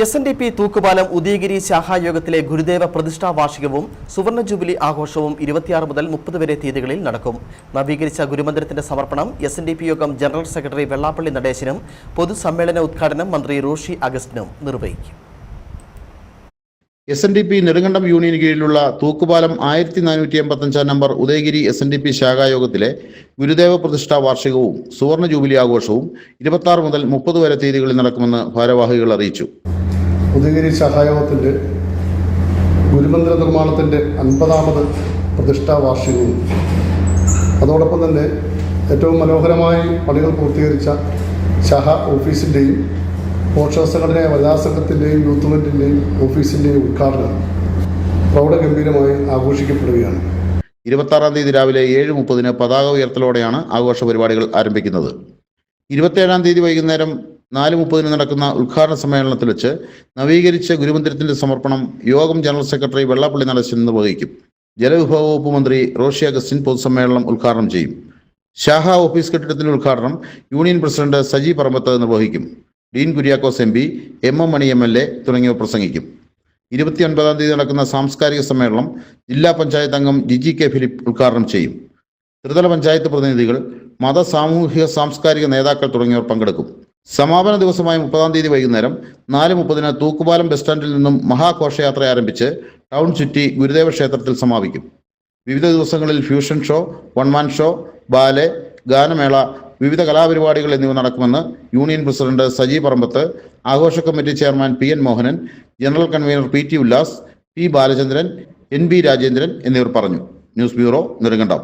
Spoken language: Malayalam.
SNDP തൂക്കുപാലം ഉദയഗിരി ശാഖായോഗത്തിലെ ഗുരുദേവ പ്രതിഷ്ഠാ വാർഷികവും സുവർണ ജൂബിലി ആഘോഷവും 26 മുതൽ 30 വരെ തീയതികളിൽ നടക്കും. നവീകരിച്ച ഗുരുമന്ദിരത്തിന്റെ സമർപ്പണം SNDP യോഗം ജനറൽ സെക്രട്ടറി വെള്ളാപ്പള്ളി നടേശനും പൊതുസമ്മേളന ഉദ്ഘാടനം മന്ത്രി റോഷി അഗസ്റ്റിനും നിർവഹിക്കും. SNDP നെടുങ്കണ്ടം യൂണിയന് കീഴിലുള്ള തൂക്കുപാലം 1485 നമ്പർ ഉദയഗിരി SNDP ശാഖായോഗത്തിലെ ഗുരുദേവ പ്രതിഷ്ഠാ വാർഷികവും സുവർണ ജൂബിലി ആഘോഷവും 26 മുതൽ 30 വരെ തീയതികളിൽ നടക്കുമെന്ന് ഭാരവാഹികൾ അറിയിച്ചു. ഉദയഗിരി ശാഖായോഗത്തിൻ്റെ ഗുരുമന്ദിര നിർമ്മാണത്തിൻ്റെ 50ാമത് പ്രതിഷ്ഠാ വാർഷികവും അതോടൊപ്പം തന്നെ ഏറ്റവും മനോഹരമായി പണികൾ പൂർത്തീകരിച്ച ശാഖ ഓഫീസിൻ്റെയും പോഷക സംഘടനയായ വനിതാ സംഘത്തിൻ്റെയും യൂത്ത് മൂവ്മെൻറ്റിൻ്റെയും ഓഫീസിൻ്റെയും ഉദ്ഘാടനം പ്രൗഢഗംഭീരമായി ആഘോഷിക്കപ്പെടുകയാണ്. 26-ാം തീയതി രാവിലെ 7:30 പതാക ഉയർത്തലോടെയാണ് ആഘോഷ പരിപാടികൾ ആരംഭിക്കുന്നത്. 27-ാം തീയതി വൈകുന്നേരം 4:30 നടക്കുന്ന ഉദ്ഘാടന സമ്മേളനത്തിൽ വെച്ച് നവീകരിച്ച ഗുരുമന്ദിരത്തിന്റെ സമർപ്പണം യോഗം ജനറൽ സെക്രട്ടറി വെള്ളാപ്പള്ളി നടേശൻ നിർവഹിക്കും. ജലവിഭവ വകുപ്പ് മന്ത്രി റോഷി അഗസ്റ്റിൻ പൊതുസമ്മേളനം ഉദ്ഘാടനം ചെയ്യും. ശാഖ ഓഫീസ് കെട്ടിടത്തിന്റെ ഉദ്ഘാടനം യൂണിയൻ പ്രസിഡന്റ് സജി പറമ്പത്ത് നിർവഹിക്കും. ഡീൻ കുര്യാക്കോസ് MP, MM മണി MLA തുടങ്ങിയവർ പ്രസംഗിക്കും. 29-ാം തീയതി നടക്കുന്ന സാംസ്കാരിക സമ്മേളനം ജില്ലാ പഞ്ചായത്ത് അംഗം ജിജി കെ ഫിലിപ്പ് ഉദ്ഘാടനം ചെയ്യും. ത്രിതല പഞ്ചായത്ത് പ്രതിനിധികൾ, മത സാമൂഹിക സാംസ്കാരിക നേതാക്കൾ തുടങ്ങിയവർ പങ്കെടുക്കും. സമാപന ദിവസമായ 30-ാം തീയതി വൈകുന്നേരം 4:30 തൂക്കുപാലം ബസ് സ്റ്റാൻഡിൽ നിന്നും മഹാഘോഷയാത്ര ആരംഭിച്ച് ടൗൺ ചുറ്റി ഗുരുദേവ ക്ഷേത്രത്തിൽ സമാപിക്കും. വിവിധ ദിവസങ്ങളിൽ fusion show, one-man show, ballet, ഗാനമേള, വിവിധ കലാപരിപാടികൾ എന്നിവ നടക്കുമെന്ന് യൂണിയൻ പ്രസിഡന്റ് സജി പറമ്പത്ത്, ആഘോഷ committee chairman PN Mohanan, general convener PT Ullas, P Balachandran, NB Rajendran എന്നിവർ പറഞ്ഞു. News bureau, Nedumkandam.